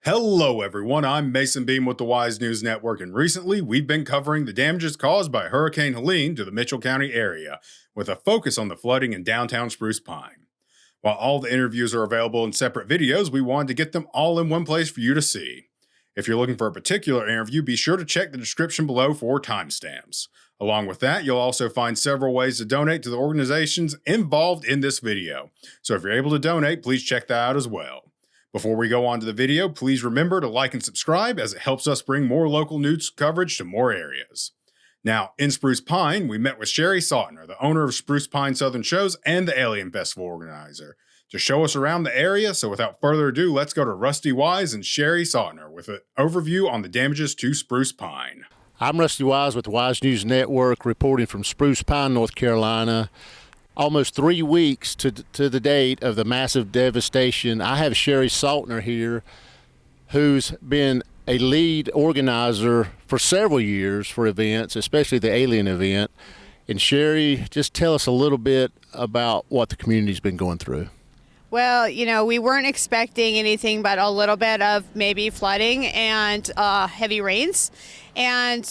Hello, everyone. I'm Mason Beam with the Wise News Network, and recently we've been covering the damages caused by Hurricane Helene to the Mitchell County area, with a focus on the flooding in downtown Spruce Pine. While all the interviews are available in separate videos, we wanted to get them all in one place for you to see. If you're looking for a particular interview, be sure to check the description below for timestamps. Along with that, you'll also find several ways to donate to the organizations involved in this video. So if you're able to donate, please check that out as well. Before we go on to the video, please remember to like and subscribe as it helps us bring more local news coverage to more areas. Now, in Spruce Pine, we met with Sherry Sautner, the owner of Spruce Pine Southern Shows and the Alien Festival organizer, to show us around the area. So without further ado, let's go to Rusty Wise and Sherry Sautner with an overview on the damages to Spruce Pine. I'm Rusty Wise with the Wise News Network, reporting from Spruce Pine, North Carolina. Almost 3 weeks to the date of the massive devastation. I have Sherry Sautner here, who's been a lead organizer for several years for events, especially the Alien event. And Sherry, just tell us a little bit about what the community's been going through. Well, we weren't expecting anything but a little bit of maybe flooding and heavy rains. And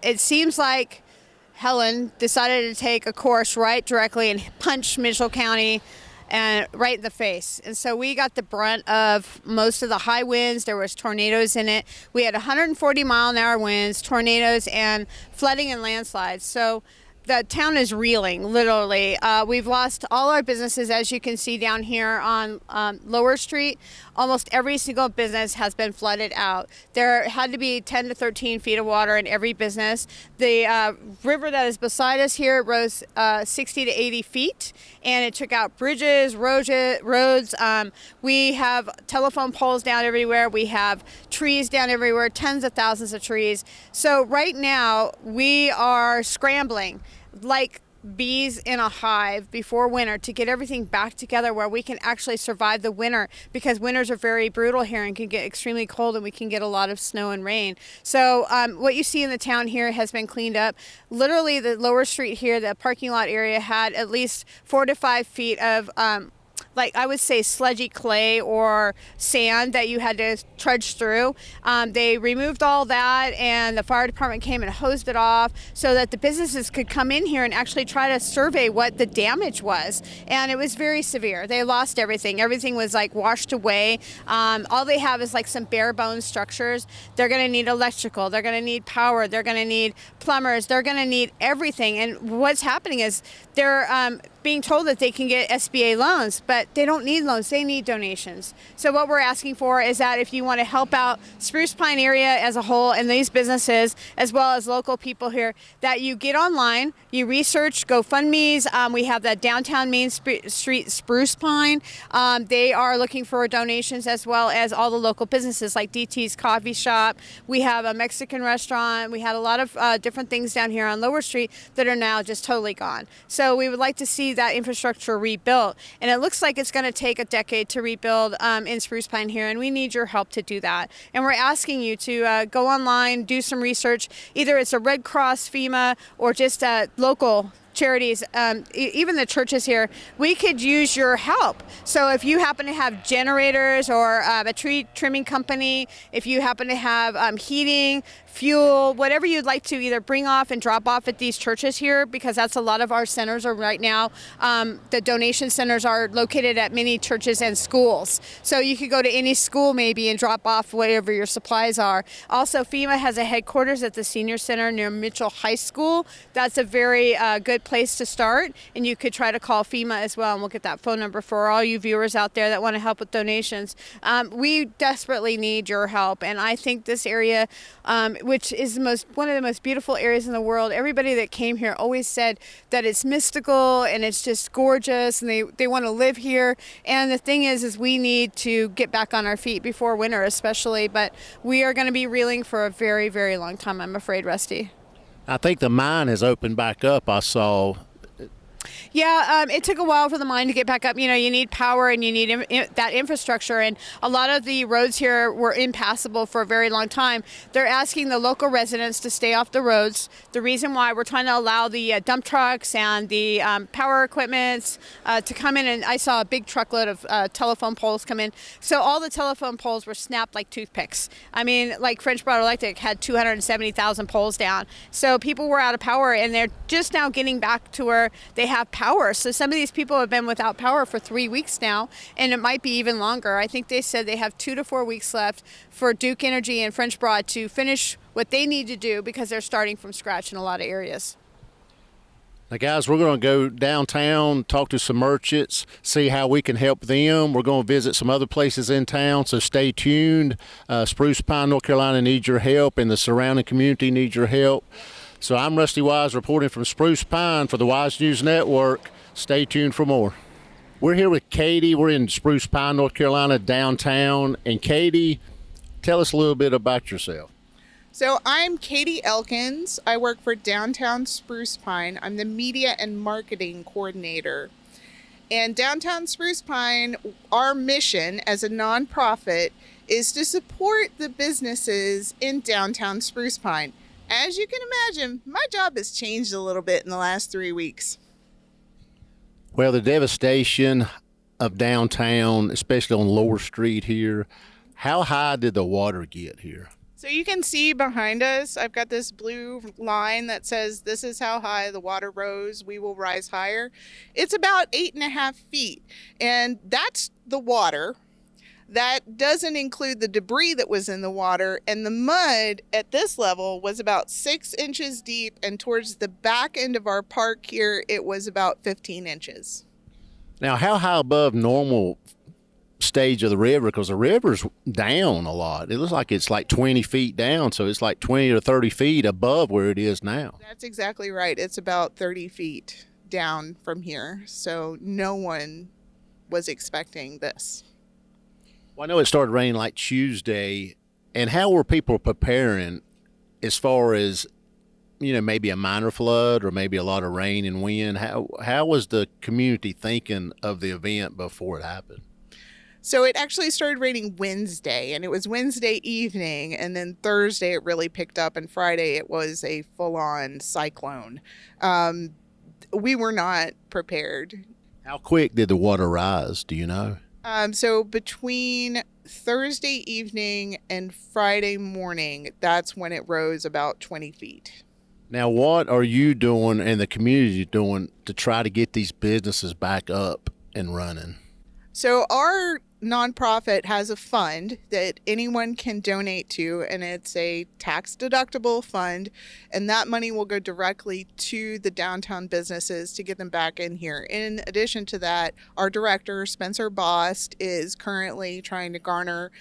it seems like Helene decided to take a course right directly and punch Mitchell County and right in the face. And so we got the brunt of most of the high winds. There was tornadoes in it. We had 140-mile-an-hour winds, tornadoes, and flooding and landslides. So the town is reeling, literally. We've lost all our businesses, as you can see down here on Lower Street. Almost every single business has been flooded out. There had to be 10 to 13 feet of water in every business. The river that is beside us here rose 60 to 80 feet, and it took out bridges, roads. We have telephone poles down everywhere. We have trees down everywhere, tens of thousands of trees. So right now, we are scrambling like bees in a hive before winter to get everything back together where we can actually survive the winter, because winters are very brutal here and can get extremely cold, and we can get a lot of snow and rain. So what you see in the town here has been cleaned up. Literally, the Lower Street here, the parking lot area, had at least 4 to 5 feet of like I would say sludgy clay or sand that you had to trudge through. They removed all that, and the fire department came and hosed it off so that the businesses could come in here and actually try to survey what the damage was. And it was very severe. They lost everything. Everything was like washed away. All they have is like some bare bones structures. They're going to need electrical. They're going to need power. They're going to need plumbers. They're going to need everything. And what's happening is they're being told that they can get SBA loans, but they don't need loans. They need donations. So what we're asking for is that if you want to help out Spruce Pine area as a whole and these businesses, as well as local people here, that you get online, you research GoFundMe's. We have the downtown Main Street Spruce Pine. They are looking for donations, as well as all the local businesses like DT's Coffee Shop. We have a Mexican restaurant. We had a lot of different things down here on Lower Street that are now just totally gone. So we would like to see that infrastructure rebuilt, and it looks like it's going to take a decade to rebuild in Spruce Pine here, and we need your help to do that. And we're asking you to go online, do some research. Either it's a Red Cross, FEMA, or just local charities, even the churches here. We could use your help. So if you happen to have generators or a tree trimming company, if you happen to have heating, fuel, whatever you'd like to either bring off and drop off at these churches here, because that's a lot of our centers are right now. The donation centers are located at many churches and schools. So you could go to any school maybe and drop off whatever your supplies are. Also, FEMA has a headquarters at the senior center near Mitchell High School. That's a very good place to start, and you could try to call FEMA as well, and we'll get that phone number for all you viewers out there that want to help with donations. We desperately need your help, and I think this area, which is one of the most beautiful areas in the world, everybody that came here always said that it's mystical and it's just gorgeous, and they want to live here. And the thing is we need to get back on our feet before winter especially, but we are going to be reeling for a very, very long time, I'm afraid, Rusty. I think the mine has opened back up, I saw. Yeah, it took a while for the mine to get back up. You know, you need power and you need that infrastructure. And a lot of the roads here were impassable for a very long time. They're asking the local residents to stay off the roads. The reason why we're trying to allow the dump trucks and the power equipments to come in, and I saw a big truckload of telephone poles come in. So all the telephone poles were snapped like toothpicks. I mean, like French Broad Electric had 270,000 poles down. So people were out of power, and they're just now getting back to where they have power. So some of these people have been without power for 3 weeks now, and it might be even longer. I think they said they have 2 to 4 weeks left for Duke Energy and French Broad to finish what they need to do because they're starting from scratch in a lot of areas. Now, guys, we're going to go downtown, talk to some merchants, see how we can help them. We're going to visit some other places in town, so stay tuned. Spruce Pine, North Carolina needs your help, and the surrounding community needs your help. So I'm Rusty Wise reporting from Spruce Pine for the Wise News Network. Stay tuned for more. We're here with Katie. We're in Spruce Pine, North Carolina, downtown. And Katie, tell us a little bit about yourself. So I'm Katie Elkins. I work for Downtown Spruce Pine. I'm the media and marketing coordinator. And Downtown Spruce Pine, our mission as a nonprofit is to support the businesses in downtown Spruce Pine. As you can imagine, my job has changed a little bit in the last 3 weeks. Well, the devastation of downtown, especially on Lower Street here, how high did the water get here? So you can see behind us, I've got this blue line that says this is how high the water rose. We will rise higher. It's about 8.5 feet. And that's the water. That doesn't include the debris that was in the water. And the mud at this level was about 6 inches deep. And towards the back end of our park here, it was about 15 inches. Now, how high above normal stage of the river? Because the river's down a lot. It looks like it's like 20 feet down, so it's like 20 or 30 feet above where it is now. That's exactly right. It's about 30 feet down from here, so no one was expecting this. Well, I know it started raining like Tuesday, and how were people preparing as far as, you know, maybe a minor flood or maybe a lot of rain and wind? How was the community thinking of the event before it happened? So it actually started raining Wednesday, and it was Wednesday evening, and then Thursday it really picked up, and Friday it was a full-on cyclone. We were not prepared. How quick did the water rise? Do you know? So between Thursday evening and Friday morning, that's when it rose about 20 feet. Now, what are you doing and the community doing to try to get these businesses back up and running? So our nonprofit has a fund that anyone can donate to, and it's a tax-deductible fund, and that money will go directly to the downtown businesses to get them back in here. In addition to that, our director, Spencer Bost, is currently trying to garner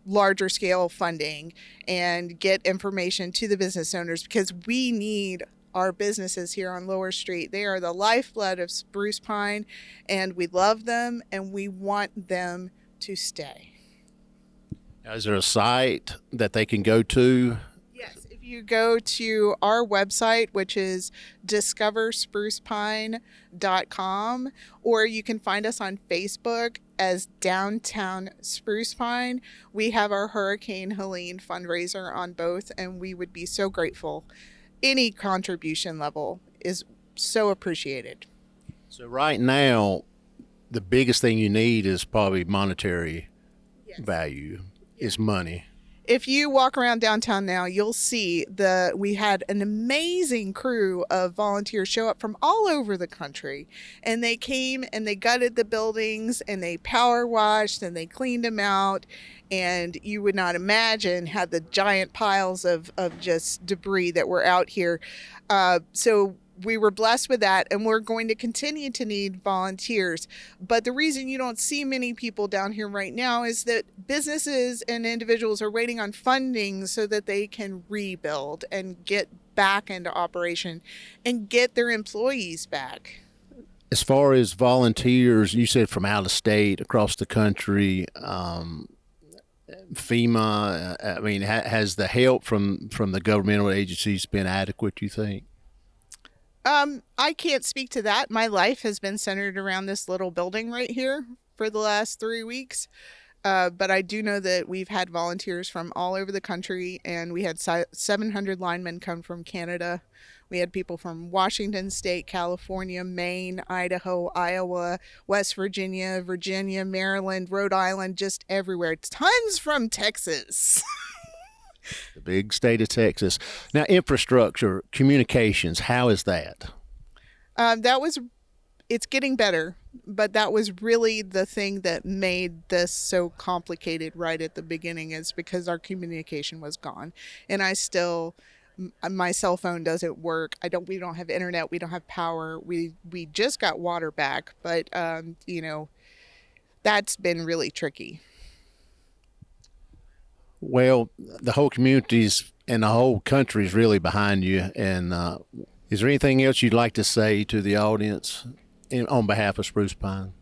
larger scale funding and get information to the business owners, because we need our businesses here on Lower Street. They are the lifeblood of Spruce Pine, and we love them and we want them to stay. Is there a site that they can go to? Yes, if you go to our website, which is discoversprucepine.com, or you can find us on Facebook as Downtown Spruce Pine. We have our Hurricane Helene fundraiser on both, and we would be so grateful. Any contribution level is so appreciated. So right now, the biggest thing you need is probably monetary value, is money. If you walk around downtown now, you'll see we had an amazing crew of volunteers show up from all over the country. And they came and they gutted the buildings and they power washed and they cleaned them out. And you would not imagine had the giant piles of just debris that were out here. So we were blessed with that, and we're going to continue to need volunteers. But the reason you don't see many people down here right now is that businesses and individuals are waiting on funding so that they can rebuild and get back into operation and get their employees back. As far as volunteers, you said from out of state, across the country, FEMA, I mean, has the help from the governmental agencies been adequate, you think? I can't speak to that. My life has been centered around this little building right here for the last 3 weeks. But I do know that we've had volunteers from all over the country, and we had 700 linemen come from Canada. We had people from Washington State, California, Maine, Idaho, Iowa, West Virginia, Maryland, Rhode Island, just everywhere. Tons from Texas. The big state of Texas. Now, infrastructure, communications, how is that? It's getting better, but that was really the thing that made this so complicated right at the beginning, is because our communication was gone. And my cell phone doesn't work. We don't have internet. We don't have power. We just got water back, but, that's been really tricky. Well, the whole community's and the whole country's really behind you. And is there anything else you'd like to say to the audience on behalf of Spruce Pine?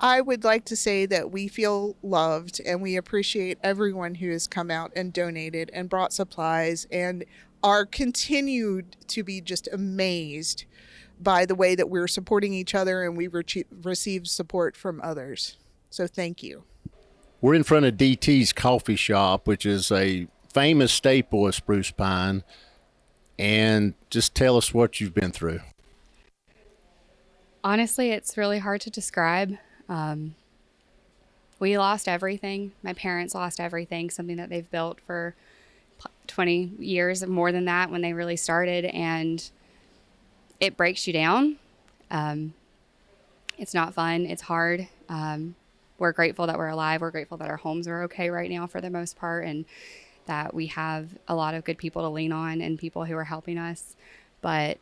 I would like to say that we feel loved, and we appreciate everyone who has come out and donated and brought supplies, and are continued to be just amazed by the way that we're supporting each other, and we've received support from others. So thank you. We're in front of DT's Coffee Shop, which is a famous staple of Spruce Pine. And just tell us what you've been through. Honestly, it's really hard to describe. We lost everything. My parents lost everything, something that they've built for 20 years, more than that, when they really started. And it breaks you down. It's not fun. It's hard. We're grateful that we're alive. We're grateful that our homes are okay right now for the most part, and that we have a lot of good people to lean on and people who are helping us. But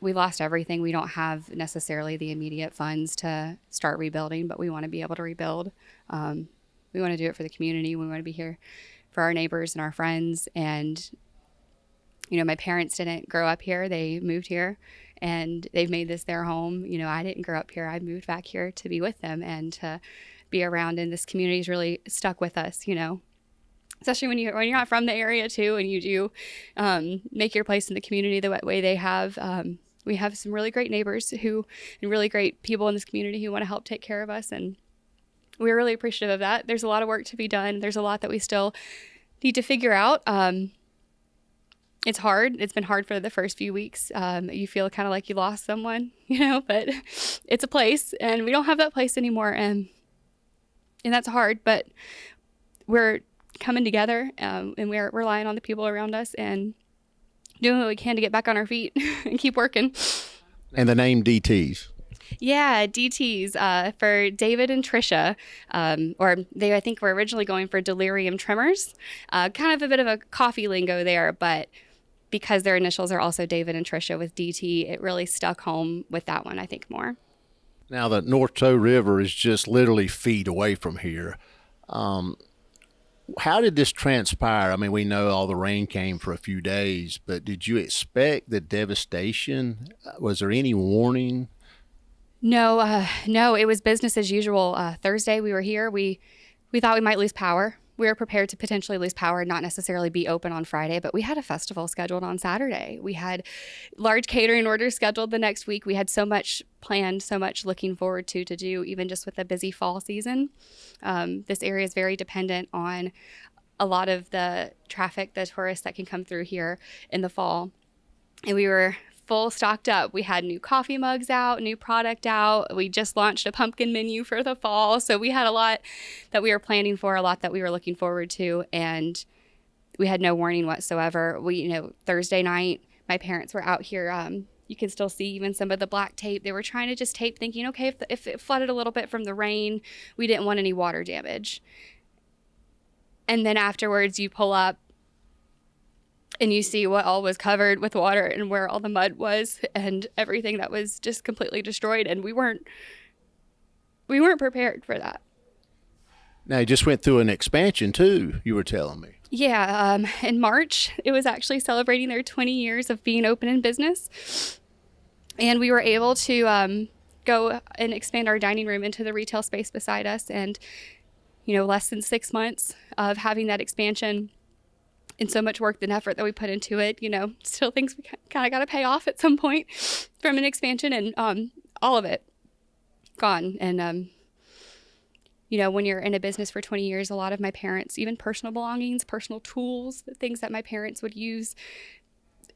we lost everything. We don't have necessarily the immediate funds to start rebuilding, but we want to be able to rebuild. We want to do it for the community. We want to be here for our neighbors and our friends. And, my parents didn't grow up here. They moved here, and they've made this their home. I didn't grow up here. I moved back here to be with them and to be around. And this community's really stuck with us, especially when you're not from the area too, and you do make your place in the community the way they have. We have some really great neighbors and really great people in this community who want to help take care of us, and we're really appreciative of that. There's a lot of work to be done. There's a lot that we still need to figure out. It's hard. It's been hard for the first few weeks. You feel kind of like you lost someone, but it's a place, and we don't have that place anymore, and that's hard, but we're coming together, and we're relying on the people around us and doing what we can to get back on our feet and keep working. And the name DT's. Yeah, DT's for David and Trisha, or I think were originally going for Delirium Tremors. Kind of a bit of a coffee lingo there, but because their initials are also David and Trisha with DT, it really stuck home with that one, I think, more. Now, the North Toe River is just literally feet away from here. How did this transpire? I mean, we know all the rain came for a few days, but did you expect the devastation? Was there any warning? No, it was business as usual. Thursday we were here. We thought we might lose power. We were prepared to potentially lose power and not necessarily be open on Friday, but we had a festival scheduled on Saturday. We had large catering orders scheduled the next week. We had so much planned, so much looking forward to do, even just with the busy fall season. This area is very dependent on a lot of the traffic, the tourists that can come through here in the fall. And we were full stocked up. We had new coffee mugs out, new product out. We just launched a pumpkin menu for the fall. So we had a lot that we were planning for, a lot that we were looking forward to. And we had no warning whatsoever. Thursday night, my parents were out here. You can still see even some of the black tape. They were trying to just tape, thinking, okay, if it flooded a little bit from the rain, we didn't want any water damage. And then afterwards you pull up and you see what all was covered with water and where all the mud was and everything that was just completely destroyed. And we weren't prepared for that. Now, you just went through an expansion too, you were telling me. Yeah, in March, it was actually celebrating their 20 years of being open in business. And we were able to go and expand our dining room into the retail space beside us. And, less than 6 months of having that expansion, and so much work and effort that we put into it, still things we kind of got to pay off at some point from an expansion, and all of it gone. And, when you're in a business for 20 years, a lot of my parents, even personal belongings, personal tools, the things that my parents would use,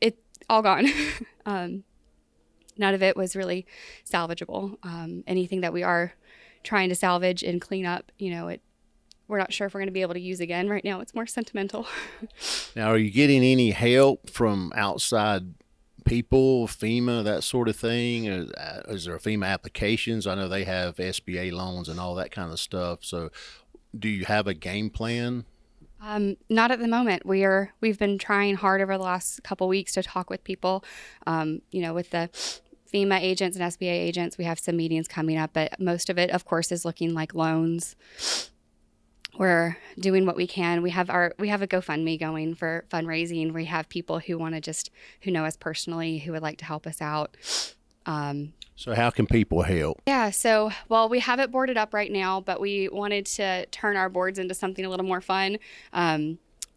it all gone. None of it was really salvageable. Anything that we are trying to salvage and clean up, we're not sure if we're going to be able to use again. Right now, it's more sentimental. Now, are you getting any help from outside people, FEMA, that sort of thing? Is there FEMA applications? I know they have SBA loans and all that kind of stuff. So do you have a game plan? Not at the moment. We've been trying hard over the last couple weeks to talk with people, with the FEMA agents and SBA agents. We have some meetings coming up, but most of it, of course, is looking like loans. We're doing what we can. We have a GoFundMe going for fundraising. We have people who who know us personally, who would like to help us out. So how can people help? Yeah, we have it boarded up right now, but we wanted to turn our boards into something a little more fun.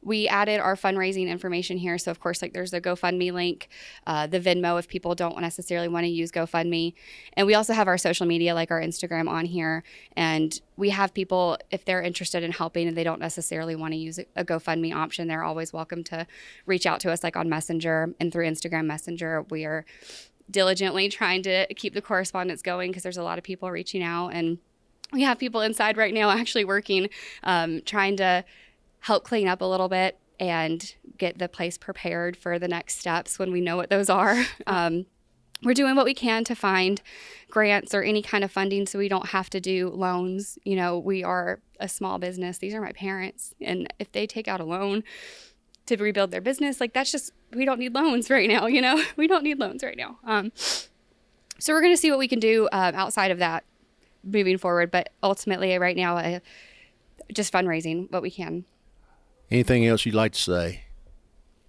We added our fundraising information here. So, of course, there's the GoFundMe link, the Venmo if people don't necessarily want to use GoFundMe. And we also have our social media, like our Instagram, on here. And we have people, if they're interested in helping and they don't necessarily want to use a GoFundMe option, they're always welcome to reach out to us, like on Messenger and through Instagram Messenger. We are diligently trying to keep the correspondence going because there's a lot of people reaching out. And we have people inside right now actually working, trying to help clean up a little bit and get the place prepared for the next steps when we know what those are. We're doing what we can to find grants or any kind of funding so we don't have to do loans. We are a small business. These are my parents. And if they take out a loan to rebuild their business, we don't need loans right now, We don't need loans right now. So we're going to see what we can do outside of that moving forward. But ultimately, right now, just fundraising what we can. Anything else you'd like to say?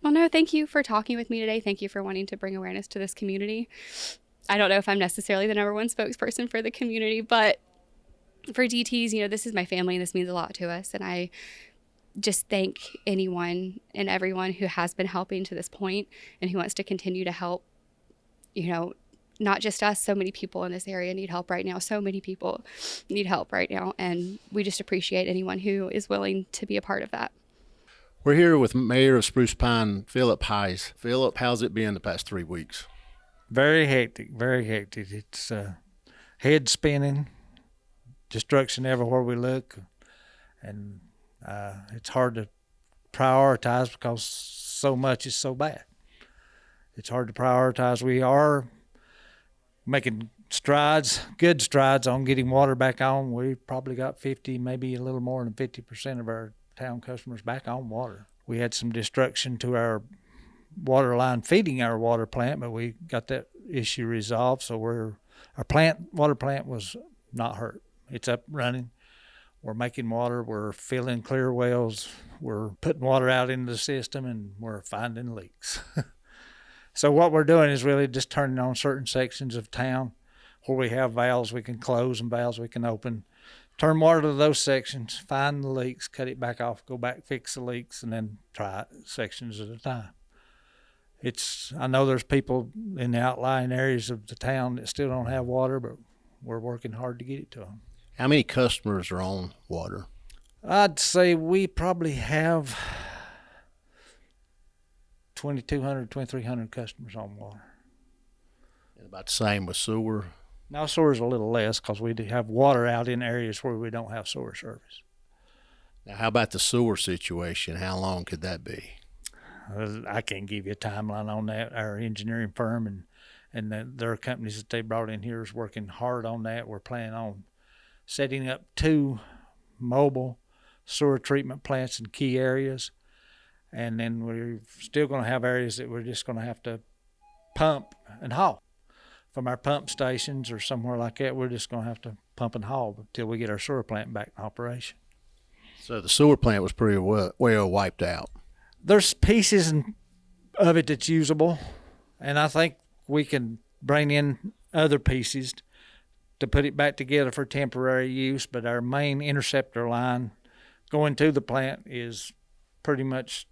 Well, no, thank you for talking with me today. Thank you for wanting to bring awareness to this community. I don't know if I'm necessarily the number one spokesperson for the community, but for DTs, this is my family and this means a lot to us. And I just thank anyone and everyone who has been helping to this point and who wants to continue to help. Not just us, so many people in this area need help right now. So many people need help right now. And we just appreciate anyone who is willing to be a part of that. We're here with Mayor of Spruce Pine, Phillip Hise. Phillip, how's it been the past 3 weeks? Very hectic, very hectic. It's head spinning, destruction everywhere we look, and it's hard to prioritize because so much is so bad. It's hard to prioritize. We are making good strides on getting water back on. We've probably got 50, maybe a little more than 50% of our town customers back on water. We had some destruction to our water line feeding our water plant, but we got that issue resolved. So our water plant was not hurt. It's up running. We're making water. We're filling clear wells. We're putting water out into the system, and we're finding leaks. So what we're doing is really just turning on certain sections of town where we have valves we can close and valves we can open. Turn water to those sections, find the leaks, cut it back off, go back, fix the leaks, and then try it sections at a time. I know there's people in the outlying areas of the town that still don't have water, but we're working hard to get it to them. How many customers are on water? I'd say we probably have 2,200, 2,300 customers on water. And about the same with sewer? Now sewer's a little less because we do have water out in areas where we don't have sewer service. Now, how about the sewer situation? How long could that be? I can't give you a timeline on that. Our engineering firm and their companies that they brought in here is working hard on that. We're planning on setting up 2 mobile sewer treatment plants in key areas. And then we're still going to have areas that we're just going to have to pump and haul. From our pump stations or somewhere like that, we're just going to have to pump and haul until we get our sewer plant back in operation. So the sewer plant was pretty well wiped out. There's pieces of it that's usable, and I think we can bring in other pieces to put it back together for temporary use, but our main interceptor line going to the plant is pretty much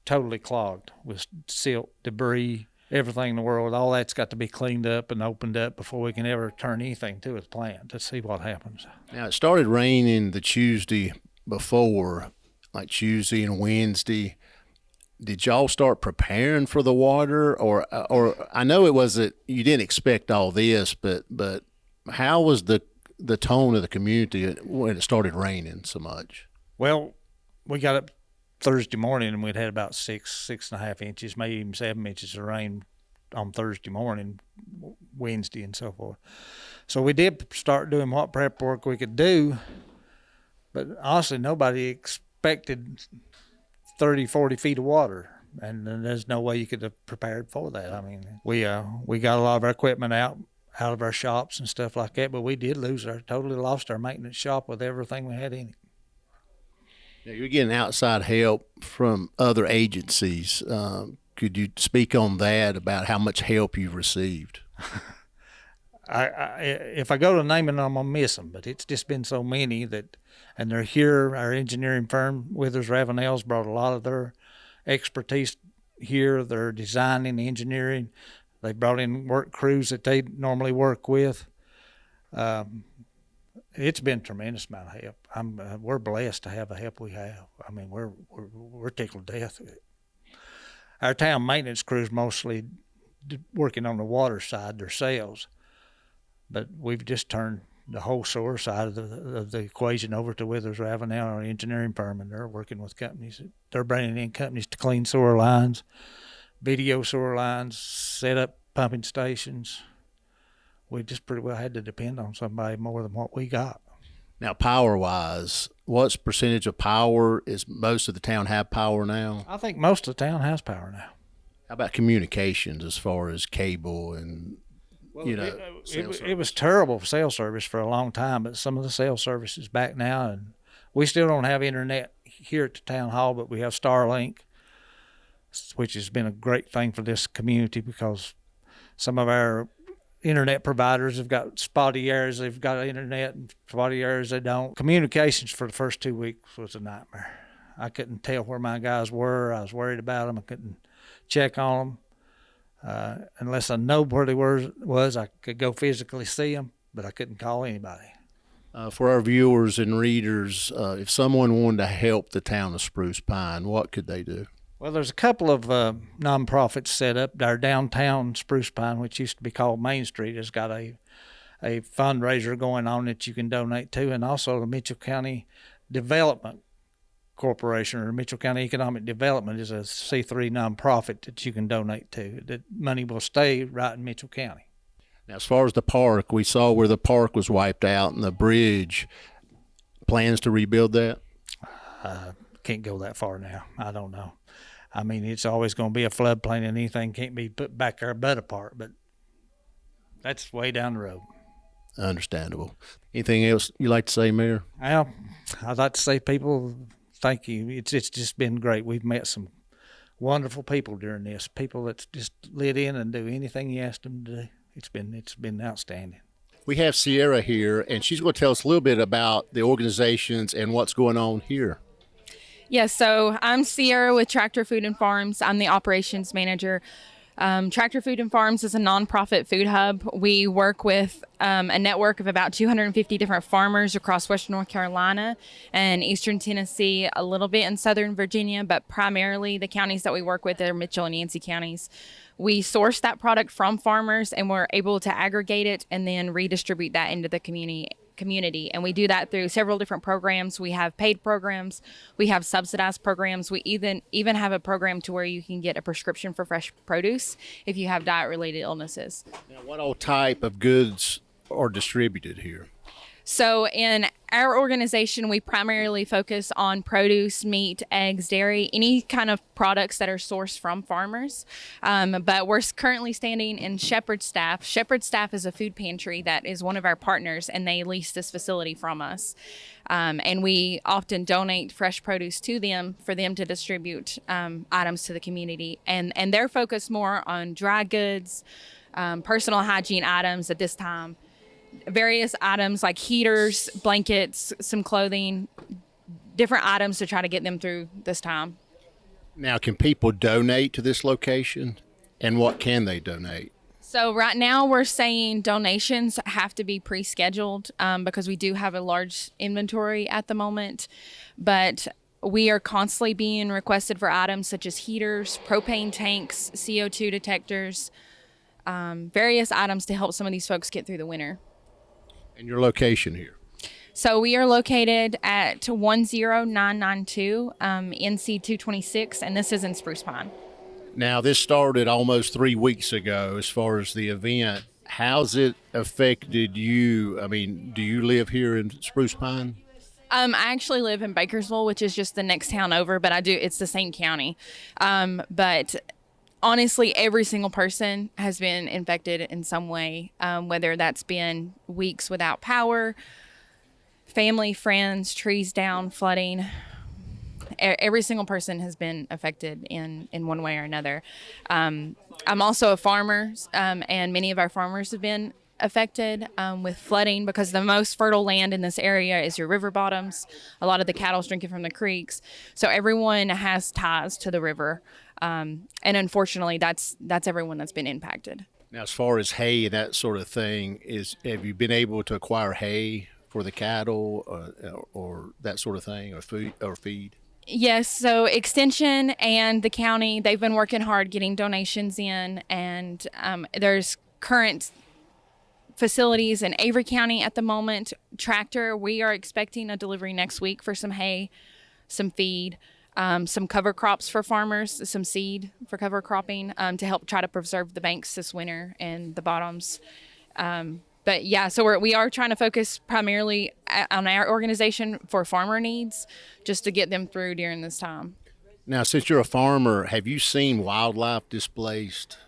totally clogged with silt, debris, everything in the world. All that's got to be cleaned up and opened up before we can ever turn anything to the plant to see what happens. Now, it started raining the Tuesday before, like Tuesday and Wednesday. Did y'all start preparing for the water, or I know it wasn't, you didn't expect all this, but how was the tone of the community when it started raining so much? Well, we got up Thursday morning and we'd had about 6.5 inches, maybe even 7 inches of rain on Thursday morning, Wednesday, and so forth. So we did start doing what prep work we could do, but honestly, nobody expected 30, 40 feet of water, and there's no way you could have prepared for that. I mean, we got a lot of our equipment out of our shops and stuff like that, but we did totally lost our maintenance shop with everything we had in it. Now, you're getting outside help from other agencies. Could you speak on that, about how much help you've received? If I go to naming them, I'm gonna miss them, but it's just been so many and they're here. Our engineering firm, Withers Ravenel's, brought a lot of their expertise here. They're designing, engineering. They brought in work crews that they normally work with. It's been a tremendous amount of help. We're blessed to have the help we have. I mean, we're tickled to death. Our town maintenance crew's mostly working on the water side themselves, but we've just turned the whole sewer side of the equation over to Withers Ravenel, our engineering firm, and they're working with companies. They're bringing in companies to clean sewer lines, video sewer lines, set up pumping stations. We just pretty well had to depend on somebody more than what we got. Now, power-wise, what's percentage of power? Is most of the town have power now? I think most of the town has power now. How about communications as far as cable and, it was terrible for cell service for a long time, but some of the cell service is back now, and we still don't have internet here at the town hall, but we have Starlink, which has been a great thing for this community because some of our internet providers have got spotty areas. They've got internet, and spotty areas they don't. Communications for the first 2 weeks was a nightmare. I couldn't tell where my guys were. I was worried about them. I couldn't check on them. Unless I know where they was, I could go physically see them, but I couldn't call anybody. For our viewers and readers, if someone wanted to help the town of Spruce Pine, what could they do? Well, there's a couple of nonprofits set up. Our downtown Spruce Pine, which used to be called Main Street, has got a fundraiser going on that you can donate to, and also the Mitchell County Development Corporation, or Mitchell County Economic Development, is a C3 nonprofit that you can donate to. The money will stay right in Mitchell County. Now, as far as the park, we saw where the park was wiped out and the bridge. Plans to rebuild that? Can't go that far now. I don't know. I mean, it's always going to be a floodplain, and anything can't be put back our butt apart, but that's way down the road. Understandable. Anything else you'd like to say, Mayor? Well, I'd like to say, people, thank you. It's just been great. We've met some wonderful people during this, people that just lit in and do anything you ask them to do. It's been outstanding. We have Sierra here, and she's going to tell us a little bit about the organizations and what's going on here. Yes, so I'm Sierra with Tractor Food and Farms. I'm the operations manager. Tractor Food and Farms is a nonprofit food hub. We work with a network of about 250 different farmers across Western North Carolina and Eastern Tennessee, a little bit in Southern Virginia, but primarily the counties that we work with are Mitchell and Yancey counties. We source that product from farmers, and we're able to aggregate it and then redistribute that into the community. And we do that through several different programs. We have paid programs, we have subsidized programs, we even have a program to where you can get a prescription for fresh produce if you have diet related illnesses. Now, what all type of goods are distributed here? So in our organization, we primarily focus on produce, meat, eggs, dairy, any kind of products that are sourced from farmers. But we're currently standing in Shepherd Staff. Shepherd Staff is a food pantry that is one of our partners, and they lease this facility from us. And we often donate fresh produce to them for them to distribute items to the community. And they're focused more on dry goods, personal hygiene items at this time. Various items like heaters, blankets, some clothing, different items to try to get them through this time. Now, can people donate to this location? And what can they donate? So right now we're saying donations have to be pre-scheduled because we do have a large inventory at the moment, but we are constantly being requested for items such as heaters, propane tanks, CO2 detectors, various items to help some of these folks get through the winter. And your location here? So we are located at 10992 NC 226, and this is in Spruce Pine. Now, this started almost 3 weeks ago as far as the event. How's it affected you? I mean, do you live here in Spruce Pine? I actually live in Bakersville, which is just the next town over, but it's the same county. But honestly, every single person has been infected in some way, whether that's been weeks without power, family, friends, trees down, flooding. Every single person has been affected in one way or another. I'm also a farmer, and many of our farmers have been affected with flooding because the most fertile land in this area is your river bottoms. A lot of the cattle's drinking from the creeks. So everyone has ties to the river. And unfortunately, that's everyone that's been impacted. Now, as far as hay and that sort of thing, have you been able to acquire hay for the cattle or that sort of thing, or feed? Yes, so Extension and the county, they've been working hard getting donations in, and there's current facilities in Avery County at the moment. Tractor, we are expecting a delivery next week for some hay, some feed, some cover crops for farmers, some seed for cover cropping to help try to preserve the banks this winter and the bottoms. But yeah, so we are trying to focus primarily on our organization for farmer needs, just to get them through during this time. Now, since you're a farmer, have you seen wildlife displaced?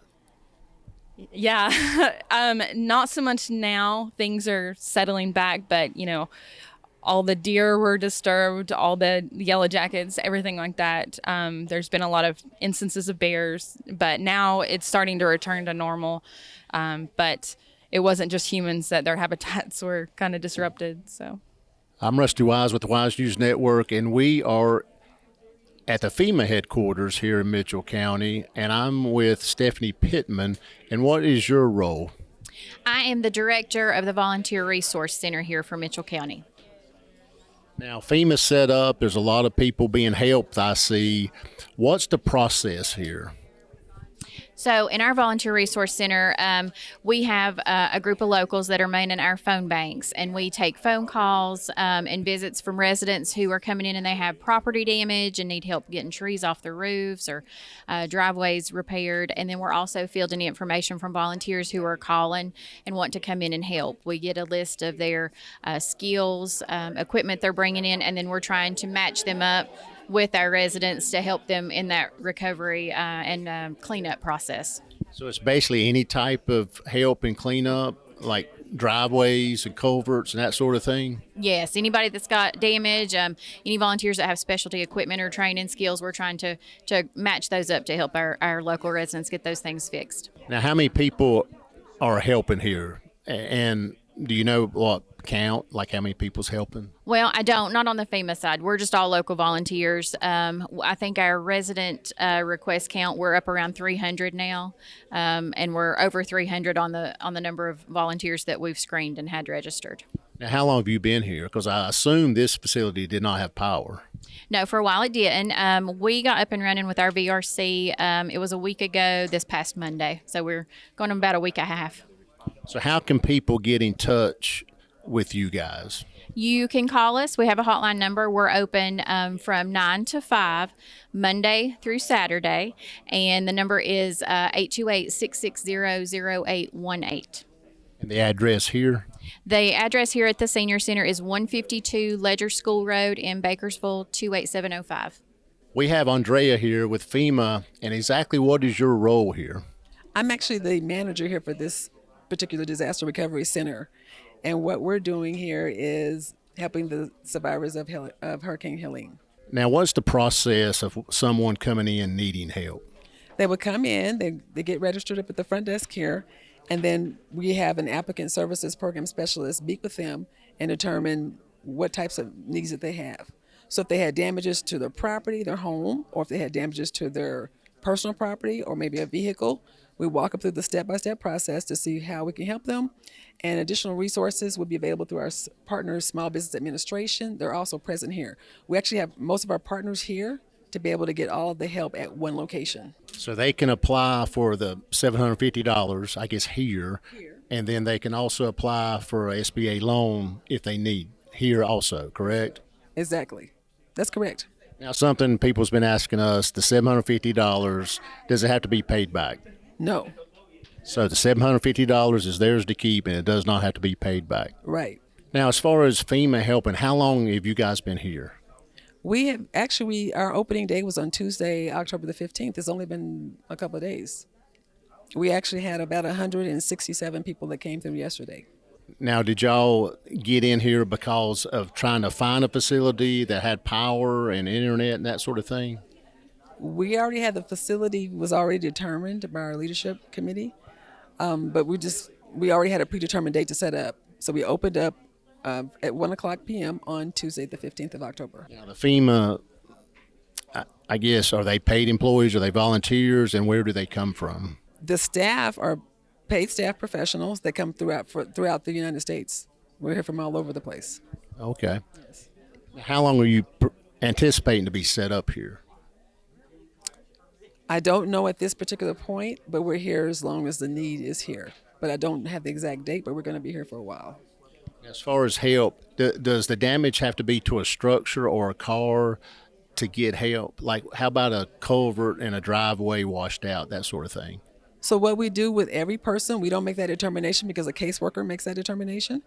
Yeah, not so much now. Things are settling back, but all the deer were disturbed, all the yellow jackets, everything like that. There's been a lot of instances of bears, but now it's starting to return to normal. But it wasn't just humans that their habitats were kind of disrupted. So, I'm Rusty Wise with the Wise News Network, and we are at the FEMA headquarters here in Mitchell County, and I'm with Stephanie Pitman. And what is your role? I am the director of the Volunteer Resource Center here for Mitchell County. Now, FEMA set up, there's a lot of people being helped, I see. What's the process here? So in our Volunteer Resource Center, we have a group of locals that are manning our phone banks, and we take phone calls and visits from residents who are coming in and they have property damage and need help getting trees off their roofs or driveways repaired. And then we're also fielding information from volunteers who are calling and want to come in and help. We get a list of their skills, equipment they're bringing in, and then we're trying to match them up with our residents to help them in that recovery and cleanup process. So it's basically any type of help and cleanup, like driveways and culverts and that sort of thing? Yes, anybody that's got damage, any volunteers that have specialty equipment or training skills, we're trying to match those up to help our local residents get those things fixed. Now, how many people are helping here? And do you know what count, like how many people's helping? Well, I don't, not on the FEMA side. We're just all local volunteers. I think our resident request count, we're up around 300 now, and we're over 300 on the number of volunteers that we've screened and had registered. Now, how long have you been here? Because I assume this facility did not have power. No, for a while it didn't. We got up and running with our VRC. It was a week ago this past Monday, so we're going on about a week and a half. So how can people get in touch with you guys? You can call us. We have a hotline number. We're open from 9 to 5, Monday through Saturday, and the number is 828-660-0818. And the address here? The address here at the Senior Center is 152 Ledger School Road in Bakersville, 28705. We have Andrea here with FEMA, and exactly what is your role here? I'm actually the manager here for this particular disaster recovery center. And what we're doing here is helping the survivors of Hurricane Helene. Now, what's the process of someone coming in needing help? They would come in, they get registered up at the front desk here, and then we have an applicant services program specialist meet with them and determine what types of needs that they have. So if they had damages to their property, their home, or if they had damages to their personal property or maybe a vehicle, we walk them through the step-by-step process to see how we can help them. And additional resources will be available through our partners, Small Business Administration. They're also present here. We actually have most of our partners here to be able to get all of the help at one location. So they can apply for the $750, I guess, here, and then they can also apply for a SBA loan if they need here also, correct? Exactly. That's correct. Now, something people's been asking us, the $750, does it have to be paid back? No. So the $750 is theirs to keep, and it does not have to be paid back. Right. Now, as far as FEMA helping, how long have you guys been here? We have actually, our opening day was on Tuesday, October the 15th. It's only been a couple of days. We actually had about 167 people that came through yesterday. Now, did y'all get in here because of trying to find a facility that had power and internet and that sort of thing? We already had the facility was already determined by our leadership committee, but we already had a predetermined date to set up. So we opened up at 1 o'clock p.m. on Tuesday, the 15th of October. Now, the FEMA, I guess, are they paid employees? Are they volunteers? And where do they come from? The staff are paid staff professionals that come throughout the United States. We're here from all over the place. Okay. Yes. How long are you anticipating to be set up here? I don't know at this particular point, but we're here as long as the need is here. But I don't have the exact date, but we're going to be here for a while. As far as help, does the damage have to be to a structure or a car to get help? Like, how about a culvert and a driveway washed out, that sort of thing? So what we do with every person, we don't make that determination because a caseworker makes that determination.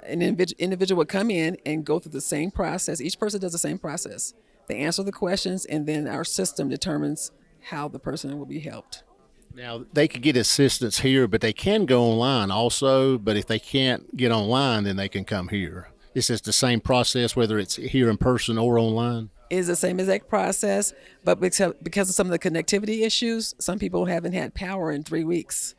An individual would come in and go through the same process. Each person does the same process. They answer the questions, and then our system determines how the person will be helped. Now, they could get assistance here, but they can go online also. But if they can't get online, then they can come here. This is the same process, whether it's here in person or online? It is the same exact process, but because of some of the connectivity issues, some people haven't had power in 3 weeks.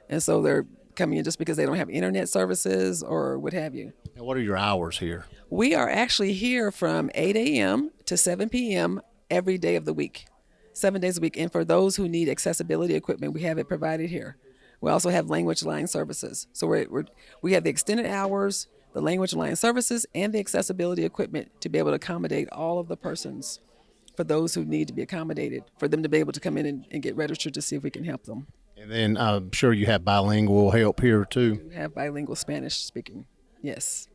And so they're coming in just because they don't have internet services or what have you. And what are your hours here? We are actually here from 8 a.m. to 7 p.m. every day of the week. 7 days a week. And for those who need accessibility equipment, we have it provided here. We also have language line services. So we have the extended hours, the language line services, and the accessibility equipment to be able to accommodate all of the persons for those who need to be accommodated, for them to be able to come in and get registered to see if we can help them. And then I'm sure you have bilingual help here too. We have bilingual Spanish speaking, yes.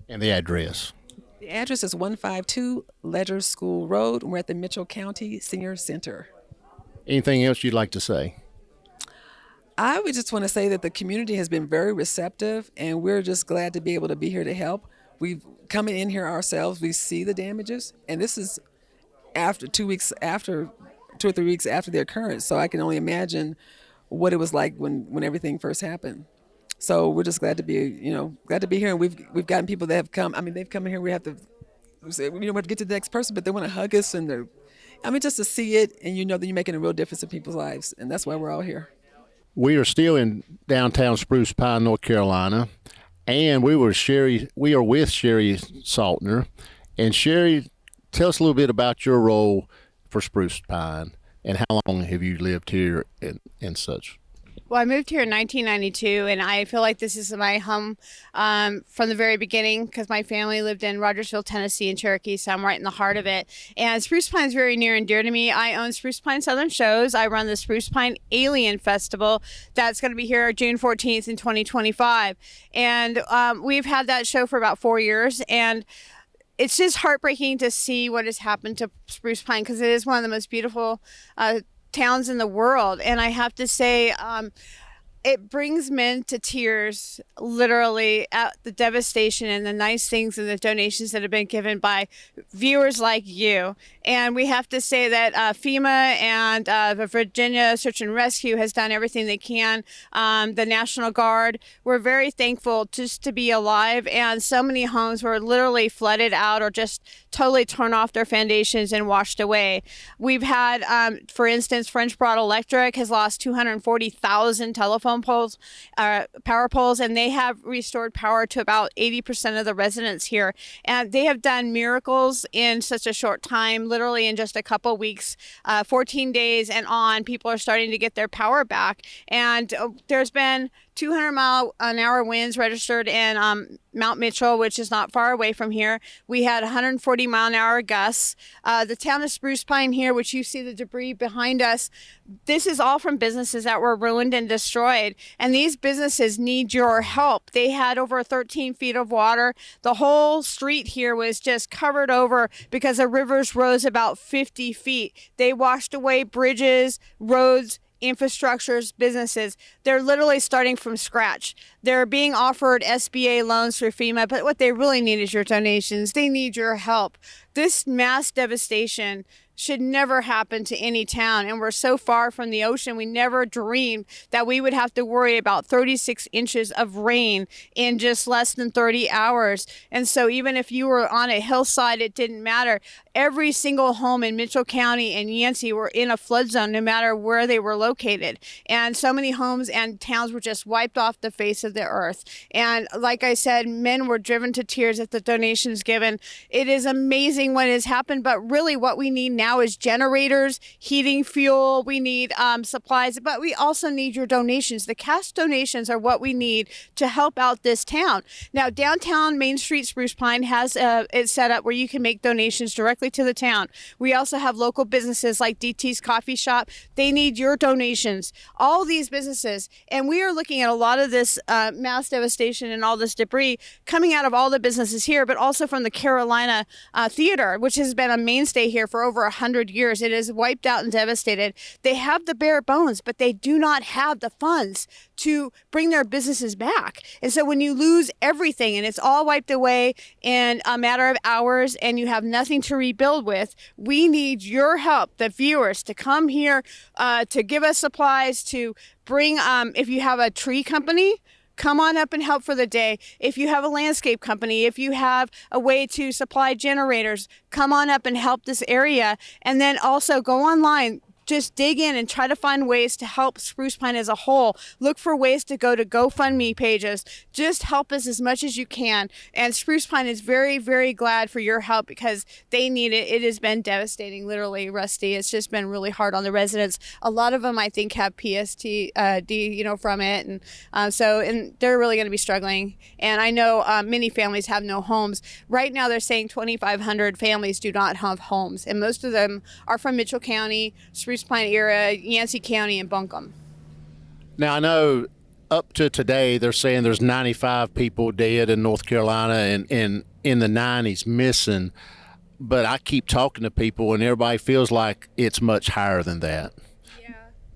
And the address? The address is 152 Ledger School Road. We're at the Mitchell County Senior Center. Anything else you'd like to say? I would just want to say that the community has been very receptive, and we're just glad to be able to be here to help. We've come in here ourselves. We see the damages, and this is after 2 or 3 weeks after the occurrence. So I can only imagine what it was like when everything first happened. So we're just glad to be here. And we've gotten people that have come. I mean, they've come in here. We have to say, we have to get to the next person, but they want to hug us, and just to see it, and that you're making a real difference in people's lives, and that's why we're all here. We are still in downtown Spruce Pine, North Carolina, and we are with Sherry Sautner. And Sherry, tell us a little bit about your role for Spruce Pine, and how long have you lived here and such? Well, I moved here in 1992, and I feel like this is my home from the very beginning because my family lived in Rogersville, Tennessee, and Cherokee, so I'm right in the heart of it. And Spruce Pine is very near and dear to me. I own Spruce Pine Southern Shows. I run the Spruce Pine Alien Festival. That's going to be here June 14th in 2025. And we've had that show for about 4 years, and it's just heartbreaking to see what has happened to Spruce Pine because it is one of the most beautiful towns in the world. And I have to say, it brings men to tears, literally, at the devastation and the nice things and the donations that have been given by viewers like you. And we have to say that FEMA and the Virginia Search and Rescue has done everything they can. The National Guard, we're very thankful just to be alive. And so many homes were literally flooded out or just totally torn off their foundations and washed away. We've had, for instance, French Broad Electric has lost 240,000 telephone telephone poles, power poles, and they have restored power to about 80% of the residents here. And they have done miracles in such a short time, literally in just a couple weeks, 14 days and on, people are starting to get their power back. And there's been 200-mile-an-hour winds registered in Mount Mitchell, which is not far away from here. We had 140-mile-an-hour gusts. The town of Spruce Pine here, which you see the debris behind us, this is all from businesses that were ruined and destroyed. And these businesses need your help. They had over 13 feet of water. The whole street here was just covered over because the rivers rose about 50 feet. They washed away bridges, roads, infrastructures, businesses. They're literally starting from scratch. They're being offered SBA loans through FEMA, but what they really need is your donations. They need your help. This mass devastation should never happen to any town, and we're so far from the ocean. We never dreamed that we would have to worry about 36 inches of rain in just less than 30 hours. And so even if you were on a hillside, it didn't matter. Every single home in Mitchell County and Yancey were in a flood zone, no matter where they were located. And so many homes and towns were just wiped off the face of the earth. And like I said, men were driven to tears at the donations given. It is amazing what has happened, but really what we need now is generators, heating fuel. We need supplies, but we also need your donations. The cash donations are what we need to help out this town. Now, downtown Main Street Spruce Pine has it set up where you can make donations directly to the town. We also have local businesses like DT's Coffee Shop. They need your donations. All these businesses, and we are looking at a lot of this mass devastation and all this debris coming out of all the businesses here, but also from the Carolina Theater, which has been a mainstay here for over 100 years. It is wiped out and devastated. They have the bare bones, but they do not have the funds to bring their businesses back. And so when you lose everything and it's all wiped away in a matter of hours and you have nothing to rebuild with, we need your help, the viewers, to come here to give us supplies, to bring, if you have a tree company, come on up and help for the day. If you have a landscape company, if you have a way to supply generators, come on up and help this area. And then also go online. Just dig in and try to find ways to help Spruce Pine as a whole. Look for ways to go to GoFundMe pages. Just help us as much as you can. And Spruce Pine is very, very glad for your help because they need it. It has been devastating, literally, Rusty. It's just been really hard on the residents. A lot of them, I think, have PTSD, from it. And they're really going to be struggling. And I know many families have no homes. Right now, they're saying 2,500 families do not have homes. And most of them are from Mitchell County, Spruce Pine area, Yancey County, and Buncombe. Now, I know up to today they're saying there's 95 people dead in North Carolina and in the 90s missing, but I keep talking to people and everybody feels like it's much higher than that.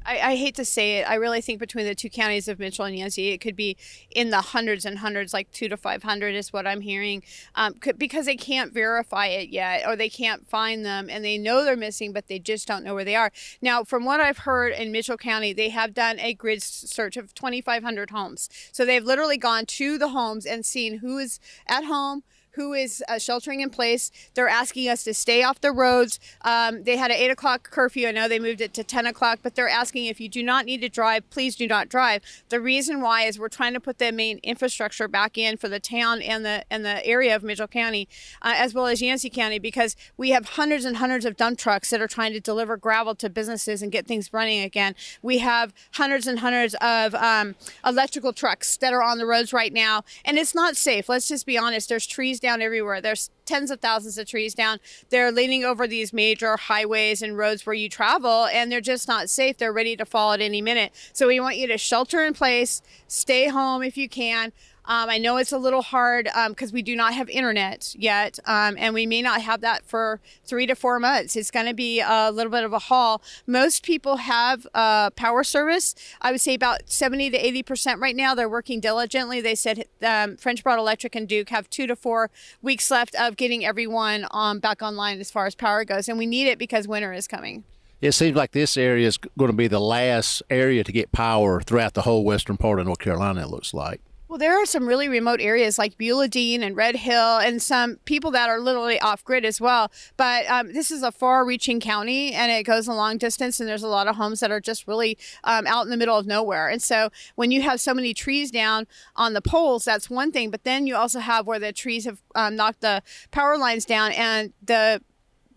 I hate to say it. I really think between the two counties of Mitchell and Yancey, it could be in the hundreds and hundreds, like 200 to 500 is what I'm hearing, because they can't verify it yet, or they can't find them, and they know they're missing, but they just don't know where they are. Now, from what I've heard in Mitchell County, they have done a grid search of 2,500 homes. So they've literally gone to the homes and seen who is at home, who is sheltering in place. They're asking us to stay off the roads. They had an 8 o'clock curfew. I know they moved it to 10 o'clock, but they're asking if you do not need to drive, please do not drive. The reason why is we're trying to put the main infrastructure back in for the town and the area of Mitchell County, as well as Yancey County, because we have hundreds and hundreds of dump trucks that are trying to deliver gravel to businesses and get things running again. We have hundreds and hundreds of electrical trucks that are on the roads right now, and it's not safe. Let's just be honest. There's trees down everywhere. There's tens of thousands of trees down. They're leaning over these major highways and roads where you travel, and they're just not safe. They're ready to fall at any minute. So we want you to shelter in place, stay home if you can. I know it's a little hard because we do not have internet yet, and we may not have that for 3 to 4 months. It's going to be a little bit of a haul. Most people have power service. I would say about 70 to 80% right now. They're working diligently. They said French Broad Electric and Duke have 2 to 4 weeks left of getting everyone back online as far as power goes, and we need it because winter is coming. It seems like this area is going to be the last area to get power throughout the whole western part of North Carolina, it looks like. Well, there are some really remote areas like Beulah Dean and Red Hill, and some people that are literally off grid as well. But this is a far-reaching county, and it goes a long distance, and there's a lot of homes that are just really out in the middle of nowhere. And so when you have so many trees down on the poles, that's one thing. But then you also have where the trees have knocked the power lines down, and the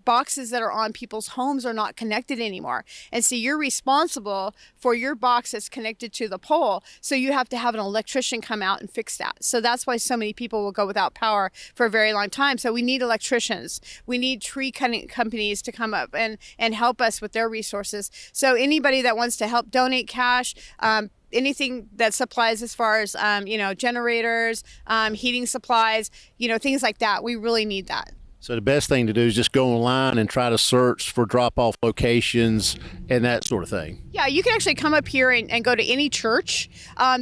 boxes that are on people's homes are not connected anymore. And so you're responsible for your box that's connected to the pole. So you have to have an electrician come out and fix that. So that's why so many people will go without power for a very long time. So we need electricians. We need tree cutting companies to come up and help us with their resources. So anybody that wants to help donate cash, anything that supplies as far as, generators, heating supplies, things like that, we really need that. So the best thing to do is just go online and try to search for drop-off locations and that sort of thing. Yeah, you can actually come up here and go to any church.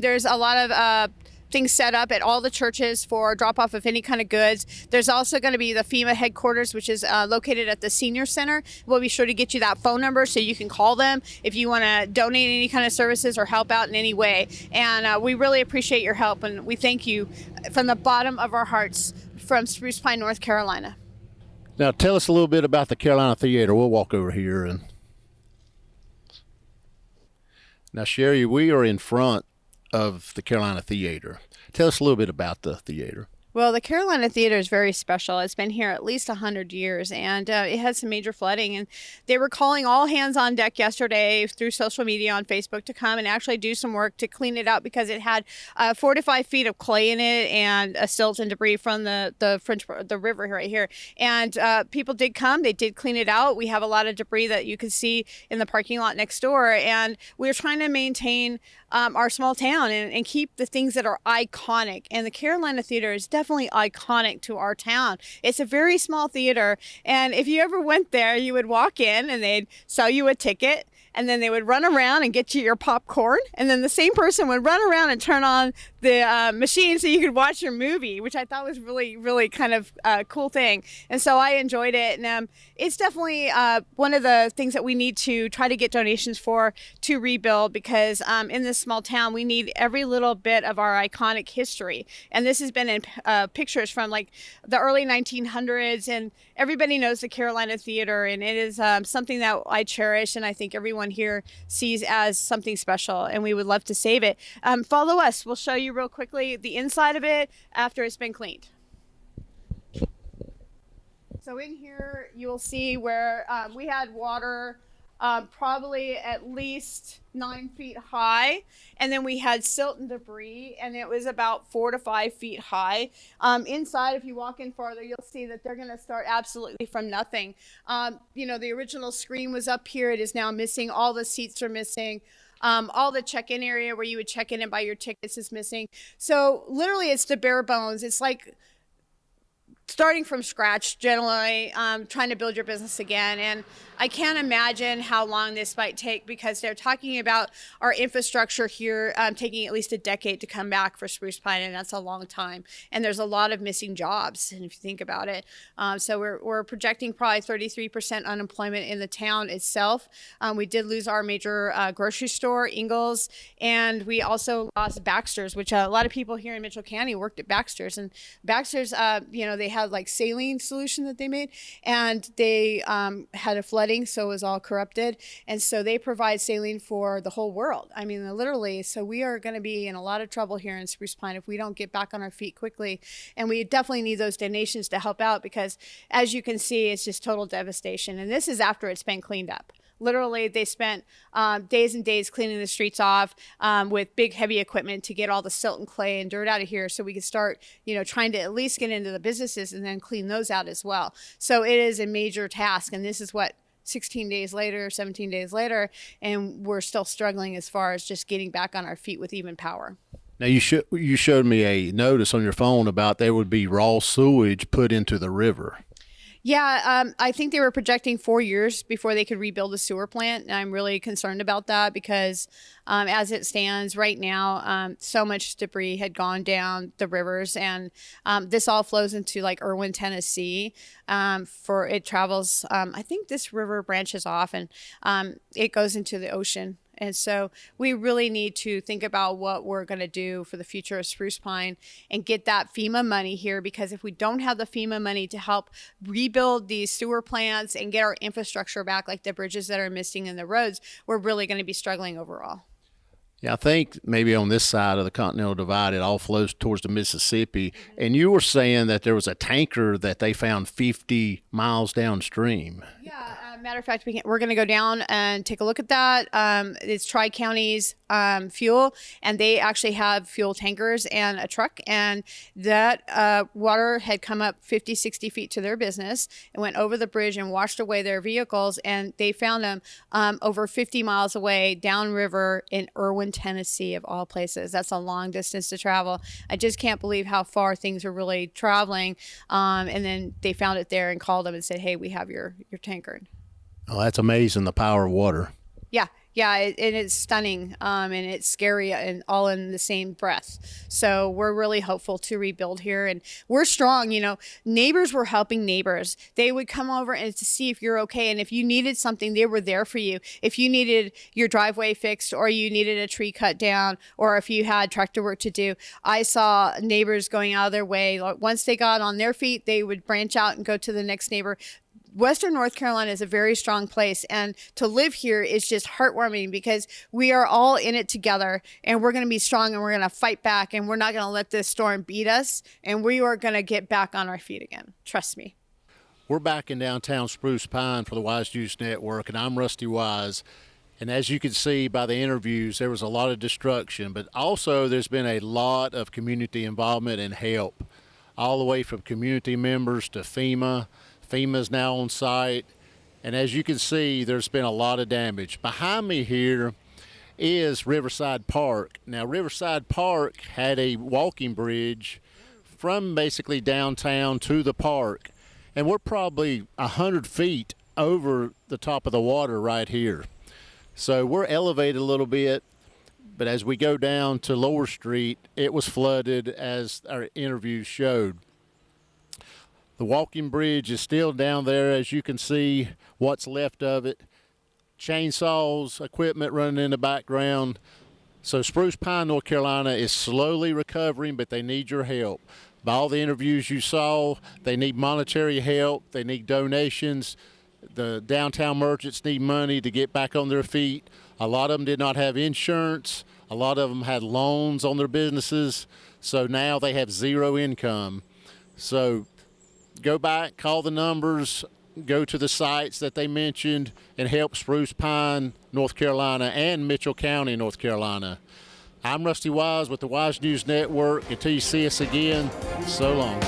There's a lot of things set up at all the churches for drop-off of any kind of goods. There's also going to be the FEMA headquarters, which is located at the senior center. We'll be sure to get you that phone number so you can call them if you want to donate any kind of services or help out in any way. And we really appreciate your help, and we thank you from the bottom of our hearts from Spruce Pine, North Carolina. Now, tell us a little bit about the Carolina Theater. We'll walk over here. And now, Sherry, we are in front of the Carolina Theater. Tell us a little bit about the theater. Well, the Carolina Theater is very special. It's been here at least 100 years, and it had some major flooding. And they were calling all hands on deck yesterday through social media on Facebook to come and actually do some work to clean it out, because it had 4 to 5 feet of clay in it and silt and debris from the river right here. And people did come. They did clean it out. We have a lot of debris that you can see in the parking lot next door, and we're trying to maintain our small town and keep the things that are iconic. And the Carolina Theater is definitely iconic to our town. It's a very small theater, and if you ever went there, you would walk in and they'd sell you a ticket, and then they would run around and get you your popcorn, and then the same person would run around and turn on the machine so you could watch your movie, which I thought was really, really kind of a cool thing. And so I enjoyed it, and it's definitely one of the things that we need to try to get donations for to rebuild, because in this small town, we need every little bit of our iconic history. And this has been in pictures from like the early 1900s, and everybody knows the Carolina Theater, and it is something that I cherish, and I think everyone here sees as something special, and we would love to save it. Follow us. We'll show you real quickly the inside of it after it's been cleaned. So in here, you will see where we had water probably at least 9 feet high, and then we had silt and debris, and it was about 4 to 5 feet high. Inside, if you walk in farther, you'll see that they're going to start absolutely from nothing. The original screen was up here. It is now missing. All the seats are missing. All the check-in area where you would check in and buy your tickets is missing. So literally, it's the bare bones. It's like starting from scratch, generally, trying to build your business again. And I can't imagine how long this might take, because they're talking about our infrastructure here taking at least a decade to come back for Spruce Pine, and that's a long time. And there's a lot of missing jobs, and if you think about it. So we're projecting probably 33% unemployment in the town itself. We did lose our major grocery store, Ingles, and we also lost Baxter's, which a lot of people here in Mitchell County worked at Baxter's. And Baxter's, they had like saline solution that they made, and they had a flooding, so it was all corrupted, and so they provide saline for the whole world. I mean, literally. So we are going to be in a lot of trouble here in Spruce Pine if we don't get back on our feet quickly, and we definitely need those donations to help out, because as you can see, it's just total devastation. And this is after it's been cleaned up. Literally, they spent days and days cleaning the streets off with big, heavy equipment to get all the silt and clay and dirt out of here, so we could start, trying to at least get into the businesses and then clean those out as well. So it is a major task, and this is what 16 days later, 17 days later, and we're still struggling as far as just getting back on our feet with even power. Now, you showed me a notice on your phone about there would be raw sewage put into the river. Yeah, I think they were projecting 4 years before they could rebuild a sewer plant. And I'm really concerned about that, because as it stands right now, so much debris had gone down the rivers, and this all flows into like Erwin, Tennessee. It travels, I think this river branches off, and it goes into the ocean. And so we really need to think about what we're going to do for the future of Spruce Pine and get that FEMA money here, because if we don't have the FEMA money to help rebuild these sewer plants and get our infrastructure back, like the bridges that are missing and the roads, we're really going to be struggling overall. Yeah, I think maybe on this side of the Continental Divide, it all flows towards the Mississippi. And you were saying that there was a tanker that they found 50 miles downstream. Yeah, matter of fact, we're going to go down and take a look at that. It's Tri-County's fuel, and they actually have fuel tankers and a truck. And that water had come up 50, 60 feet to their business and went over the bridge and washed away their vehicles. And they found them over 50 miles away downriver in Irwin, Tennessee, of all places. That's a long distance to travel. I just can't believe how far things are really traveling. And then they found it there and called them and said, hey, we have your tankard. Oh, that's amazing, the power of water. Yeah, and it's stunning, and it's scary, and all in the same breath. So we're really hopeful to rebuild here, and we're strong. You know, neighbors were helping neighbors. They would come over and to see if you're okay, and if you needed something, they were there for you. If you needed your driveway fixed, or you needed a tree cut down, or if you had tractor work to do, I saw neighbors going out of their way. Once they got on their feet, they would branch out and go to the next neighbor. Western North Carolina is a very strong place, and to live here is just heartwarming because we are all in it together, and we're going to be strong, and we're going to fight back, and we're not going to let this storm beat us, and we are going to get back on our feet again. Trust me. We're back in downtown Spruce Pine for the Wise News Network, and I'm Rusty Wise. And as you can see by the interviews, there was a lot of destruction, but also there's been a lot of community involvement and help, all the way from community members to FEMA. FEMA's now on site, and as you can see, there's been a lot of damage. Behind me here is Riverside Park. Now, Riverside Park had a walking bridge from basically downtown to the park, and we're probably 100 feet over the top of the water right here. So we're elevated a little bit, but as we go down to Lower Street, it was flooded, as our interviews showed. The walking bridge is still down there, as you can see what's left of it. Chainsaws, equipment running in the background. So Spruce Pine, North Carolina is slowly recovering, but they need your help. By all the interviews you saw, they need monetary help, they need donations. The downtown merchants need money to get back on their feet. A lot of them did not have insurance. A lot of them had loans on their businesses. So now they have zero income. So go back, call the numbers, go to the sites that they mentioned, and help Spruce Pine, North Carolina, and Mitchell County, North Carolina. I'm Rusty Wise with the Wise News Network. Until you see us again, so long.